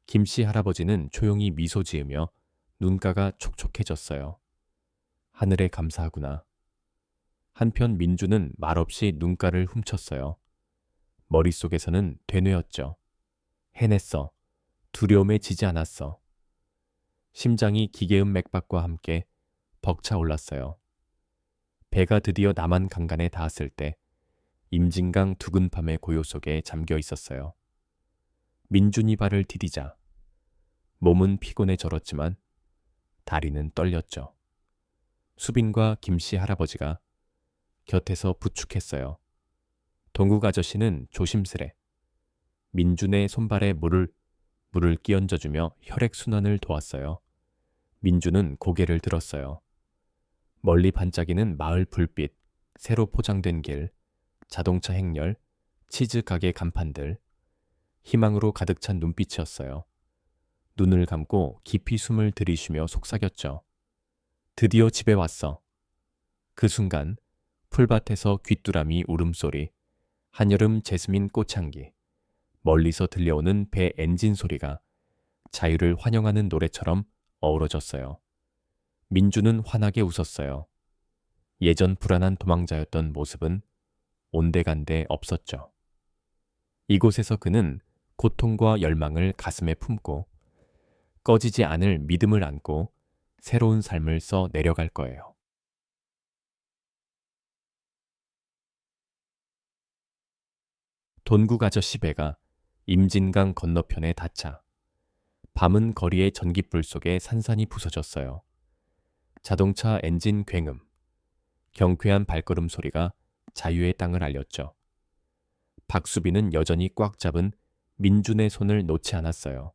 김씨 할아버지는 조용히 미소 지으며 눈가가 촉촉해졌어요. 하늘에 감사하구나. 한편 민주는 말없이 눈가를 훔쳤어요. 머릿속에서는 되뇌었죠. 해냈어. 두려움에 지지 않았어. 심장이 기계음 맥박과 함께 벅차올랐어요. 배가 드디어 남한 강간에 닿았을 때 임진강 두근 밤의 고요 속에 잠겨 있었어요. 민준이 발을 디디자 몸은 피곤해 절었지만 다리는 떨렸죠. 수빈과 김씨 할아버지가 곁에서 부축했어요. 동국 아저씨는 조심스레 민준의 손발에 물을 끼얹어주며 혈액순환을 도왔어요. 민준은 고개를 들었어요. 멀리 반짝이는 마을 불빛, 새로 포장된 길, 자동차 행렬, 치즈 가게 간판들, 희망으로 가득 찬 눈빛이었어요. 눈을 감고 깊이 숨을 들이쉬며 속삭였죠. 드디어 집에 왔어. 그 순간 풀밭에서 귀뚜라미 울음소리, 한여름 제스민 꽃향기, 멀리서 들려오는 배 엔진 소리가 자유를 환영하는 노래처럼 어우러졌어요. 민주는 환하게 웃었어요. 예전 불안한 도망자였던 모습은 온데간데 없었죠. 이곳에서 그는 고통과 열망을 가슴에 품고 꺼지지 않을 믿음을 안고 새로운 삶을 써 내려갈 거예요. 돈국 아저씨 배가 임진강 건너편에 닿자 밤은 거리의 전깃불 속에 산산이 부서졌어요. 자동차 엔진 굉음, 경쾌한 발걸음 소리가 자유의 땅을 알렸죠. 박수빈은 여전히 꽉 잡은 민준의 손을 놓지 않았어요.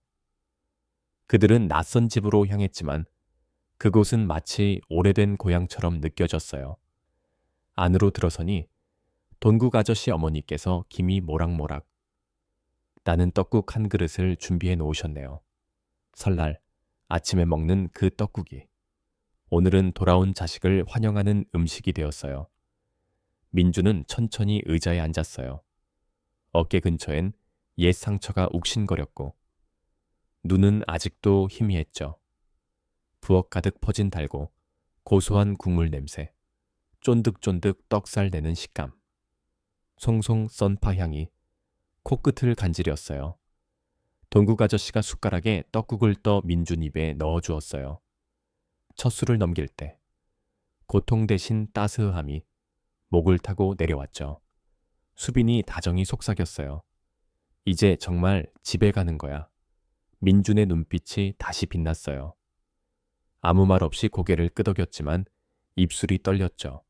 그들은 낯선 집으로 향했지만 그곳은 마치 오래된 고향처럼 느껴졌어요. 안으로 들어서니 돈국 아저씨 어머니께서 김이 모락모락 나는 떡국 한 그릇을 준비해 놓으셨네요. 설날 아침에 먹는 그 떡국이 오늘은 돌아온 자식을 환영하는 음식이 되었어요. 민주는 천천히 의자에 앉았어요. 어깨 근처엔 옛 상처가 욱신거렸고 눈은 아직도 희미했죠. 부엌 가득 퍼진 달고 고소한 국물 냄새, 쫀득쫀득 떡살 내는 식감, 송송 썬 파 향이 코끝을 간지렸어요. 동국 아저씨가 숟가락에 떡국을 떠 민준 입에 넣어주었어요. 첫 술을 넘길 때 고통 대신 따스함이 목을 타고 내려왔죠. 수빈이 다정히 속삭였어요. 이제 정말 집에 가는 거야. 민준의 눈빛이 다시 빛났어요. 아무 말 없이 고개를 끄덕였지만 입술이 떨렸죠.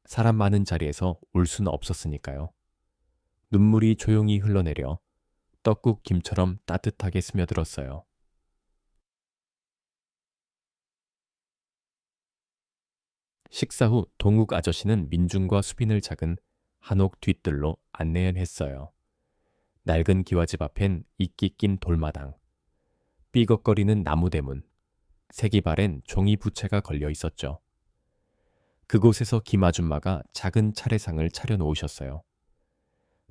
사람 많은 자리에서 울 수는 없었으니까요. 눈물이 조용히 흘러내려 떡국 김처럼 따뜻하게 스며들었어요. 식사 후 동욱 아저씨는 민준과 수빈을 작은 한옥 뒷뜰로 안내했어요. 낡은 기와집 앞엔 이끼 낀 돌마당, 삐걱거리는 나무 대문, 세기발엔 종이 부채가 걸려 있었죠. 그곳에서 김아줌마가 작은 차례상을 차려놓으셨어요.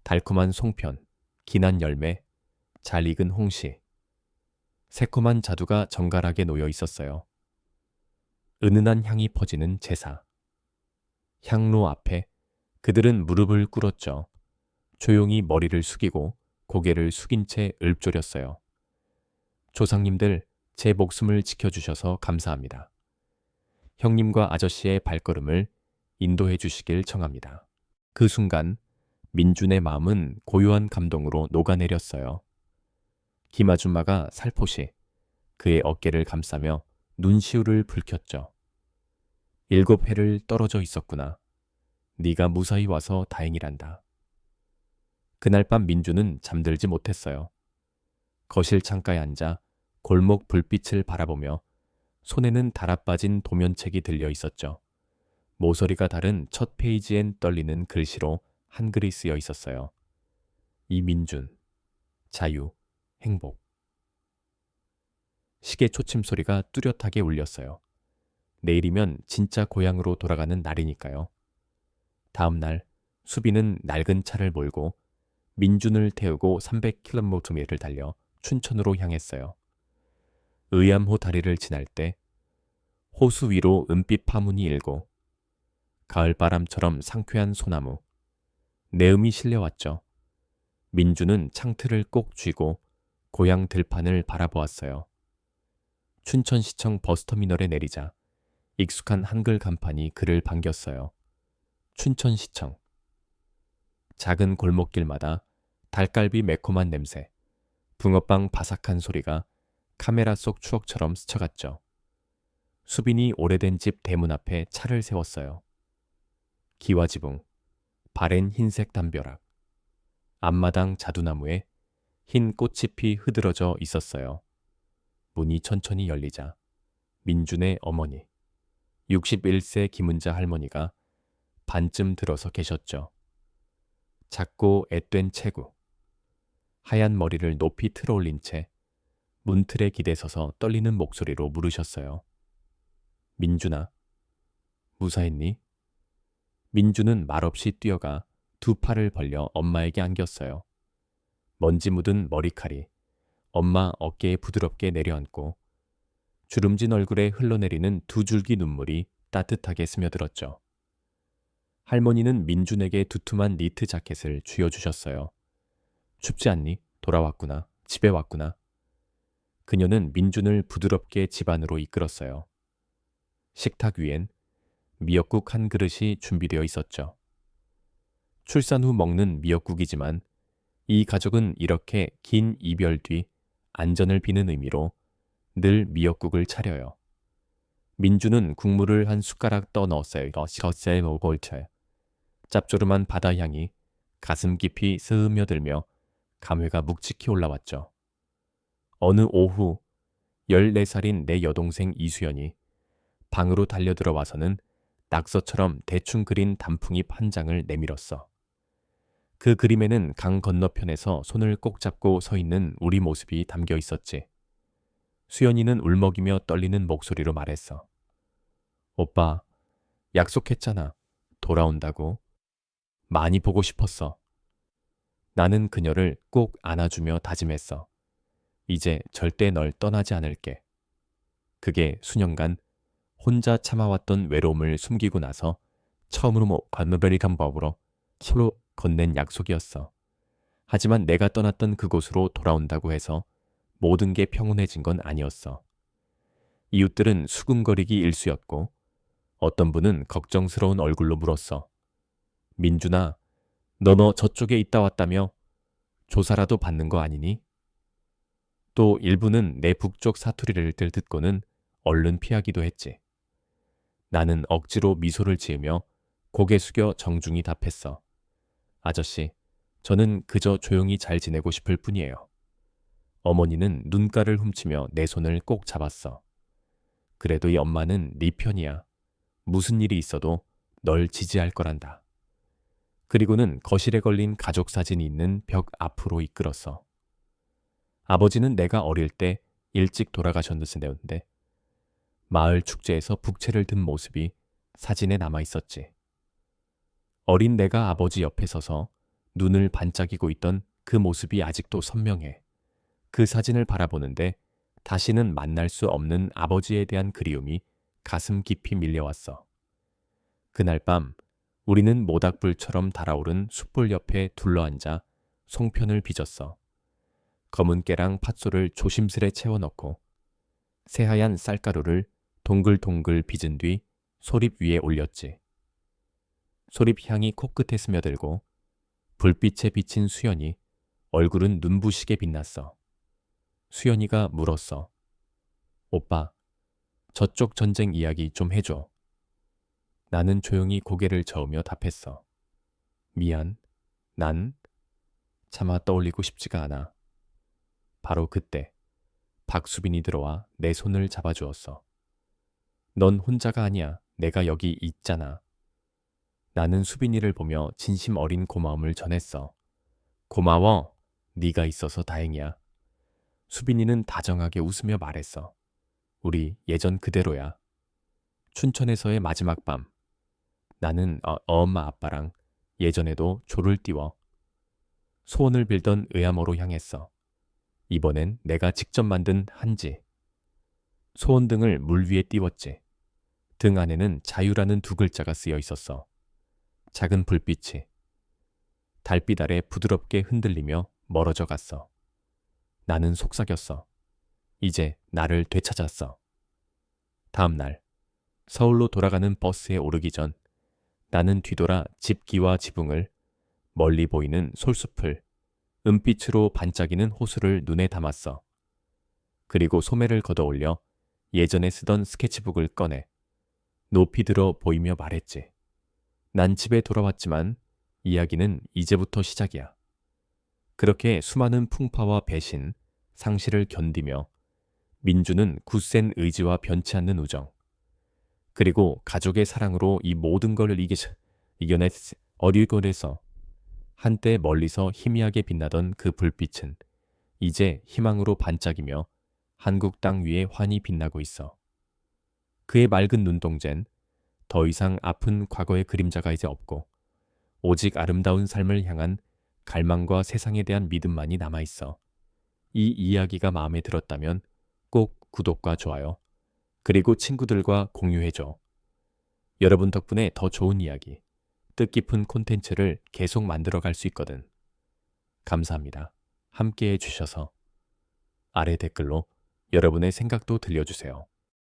달콤한 송편, 기난 열매, 잘 익은 홍시, 새콤한 자두가 정갈하게 놓여 있었어요. 은은한 향이 퍼지는 제사. 향로 앞에 그들은 무릎을 꿇었죠. 조용히 머리를 숙이고 고개를 숙인 채 읊조렸어요. 조상님들, 제 목숨을 지켜주셔서 감사합니다. 형님과 아저씨의 발걸음을 인도해 주시길 청합니다. 그 순간 민준의 마음은 고요한 감동으로 녹아내렸어요. 김아줌마가 살포시 그의 어깨를 감싸며 눈시울을 붉혔죠. 7회를 떨어져 있었구나. 네가 무사히 와서 다행이란다. 그날 밤 민주는 잠들지 못했어요. 거실 창가에 앉아 골목 불빛을 바라보며 손에는 달아빠진 도면책이 들려 있었죠. 모서리가 다른 첫 페이지엔 떨리는 글씨로 한글이 쓰여 있었어요. 이민준, 자유, 행복. 시계 초침 소리가 뚜렷하게 울렸어요. 내일이면 진짜 고향으로 돌아가는 날이니까요. 다음 날 수빈은 낡은 차를 몰고 민준을 태우고 300km를 달려 춘천으로 향했어요. 의암호 다리를 지날 때 호수 위로 은빛 파문이 일고 가을바람처럼 상쾌한 소나무, 내음이 실려왔죠. 민주는 창틀을 꼭 쥐고 고향 들판을 바라보았어요. 춘천시청 버스터미널에 내리자 익숙한 한글 간판이 그를 반겼어요. 춘천시청. 작은 골목길마다 닭갈비 매콤한 냄새, 붕어빵 바삭한 소리가 카메라 속 추억처럼 스쳐갔죠. 수빈이 오래된 집 대문 앞에 차를 세웠어요. 기와지붕, 바랜 흰색 담벼락, 앞마당 자두나무에 흰 꽃잎이 흐드러져 있었어요. 문이 천천히 열리자 민준의 어머니, 61세 김은자 할머니가 반쯤 들어서 계셨죠. 작고 앳된 체구, 하얀 머리를 높이 틀어올린 채 문틀에 기대서서 떨리는 목소리로 물으셨어요. 민준아, 무사했니? 민준은 말없이 뛰어가 두 팔을 벌려 엄마에게 안겼어요. 먼지 묻은 머리칼이 엄마 어깨에 부드럽게 내려앉고 주름진 얼굴에 흘러내리는 두 줄기 눈물이 따뜻하게 스며들었죠. 할머니는 민준에게 두툼한 니트 자켓을 쥐어주셨어요. 춥지 않니? 돌아왔구나. 집에 왔구나. 그녀는 민준을 부드럽게 집 안으로 이끌었어요. 식탁 위엔 미역국 한 그릇이 준비되어 있었죠. 출산 후 먹는 미역국이지만 이 가족은 이렇게 긴 이별 뒤 안전을 비는 의미로 늘 미역국을 차려요. 민주는 국물을 한 숟가락 떠 넣었어요. 짭조름한 바다향이 가슴 깊이 스며들며 감회가 묵직히 올라왔죠. 어느 오후 14살인 내 여동생 이수연이 방으로 달려들어와서는 낙서처럼 대충 그린 단풍잎 한 장을 내밀었어. 그 그림에는 강 건너편에서 손을 꼭 잡고 서 있는 우리 모습이 담겨 있었지. 수연이는 울먹이며 떨리는 목소리로 말했어. 오빠, 약속했잖아. 돌아온다고. 많이 보고 싶었어. 나는 그녀를 꼭 안아주며 다짐했어. 이제 절대 널 떠나지 않을게. 그게 수년간 혼자 참아왔던 외로움을 숨기고 나서 처음으로 관노베리간 법으로 서로 건넨 약속이었어. 하지만 내가 떠났던 그곳으로 돌아온다고 해서 모든 게 평온해진 건 아니었어. 이웃들은 수군거리기 일쑤였고 어떤 분은 걱정스러운 얼굴로 물었어. 민준아, 너 저쪽에 있다 왔다며? 조사라도 받는 거 아니니? 또 일부는 내 북쪽 사투리를 듣고는 얼른 피하기도 했지. 나는 억지로 미소를 지으며 고개 숙여 정중히 답했어. 아저씨, 저는 그저 조용히 잘 지내고 싶을 뿐이에요. 어머니는 눈가를 훔치며 내 손을 꼭 잡았어. 그래도 이 엄마는 네 편이야. 무슨 일이 있어도 널 지지할 거란다. 그리고는 거실에 걸린 가족 사진이 있는 벽 앞으로 이끌었어. 아버지는 내가 어릴 때 일찍 돌아가셨는데 마을 축제에서 북채를 든 모습이 사진에 남아 있었지. 어린 내가 아버지 옆에 서서 눈을 반짝이고 있던 그 모습이 아직도 선명해. 그 사진을 바라보는데 다시는 만날 수 없는 아버지에 대한 그리움이 가슴 깊이 밀려왔어. 그날 밤 우리는 모닥불처럼 달아오른 숯불 옆에 둘러앉아 송편을 빚었어. 검은 깨랑 팥소를 조심스레 채워 넣고 새하얀 쌀가루를 동글동글 빚은 뒤 소립 위에 올렸지. 소립 향이 코끝에 스며들고 불빛에 비친 수연이 얼굴은 눈부시게 빛났어. 수연이가 물었어. 오빠, 저쪽 전쟁 이야기 좀 해줘. 나는 조용히 고개를 저으며 답했어. 미안, 난 차마 떠올리고 싶지가 않아. 바로 그때 박수빈이 들어와 내 손을 잡아주었어. 넌 혼자가 아니야. 내가 여기 있잖아. 나는 수빈이를 보며 진심 어린 고마움을 전했어. 고마워. 네가 있어서 다행이야. 수빈이는 다정하게 웃으며 말했어. 우리 예전 그대로야. 춘천에서의 마지막 밤. 나는 엄마 아빠랑 예전에도 조를 띄워 소원을 빌던 의암호로 향했어. 이번엔 내가 직접 만든 한지. 소원등을 물 위에 띄웠지. 등 안에는 자유라는 두 글자가 쓰여 있었어. 작은 불빛이 달빛 아래 부드럽게 흔들리며 멀어져 갔어. 나는 속삭였어. 이제 나를 되찾았어. 다음 날 서울로 돌아가는 버스에 오르기 전 나는 뒤돌아 집기와 지붕을 멀리 보이는 솔숲을 은빛으로 반짝이는 호수를 눈에 담았어. 그리고 소매를 걷어올려 예전에 쓰던 스케치북을 꺼내 높이 들어 보이며 말했지. 난 집에 돌아왔지만 이야기는 이제부터 시작이야. 그렇게 수많은 풍파와 배신, 상실을 견디며 민주는 굳센 의지와 변치 않는 우정, 그리고 가족의 사랑으로 이 모든 걸 이겨냈 어디골에서 한때 멀리서 희미하게 빛나던 그 불빛은 이제 희망으로 반짝이며 한국 땅 위에 환히 빛나고 있어. 그의 맑은 눈동자엔 더 이상 아픈 과거의 그림자가 이제 없고 오직 아름다운 삶을 향한 갈망과 세상에 대한 믿음만이 남아있어. 이 이야기가 마음에 들었다면 꼭 구독과 좋아요, 그리고 친구들과 공유해줘. 여러분 덕분에 더 좋은 이야기, 뜻깊은 콘텐츠를 계속 만들어갈 수 있거든. 감사합니다. 함께 해주셔서. 아래 댓글로 여러분의 생각도 들려주세요.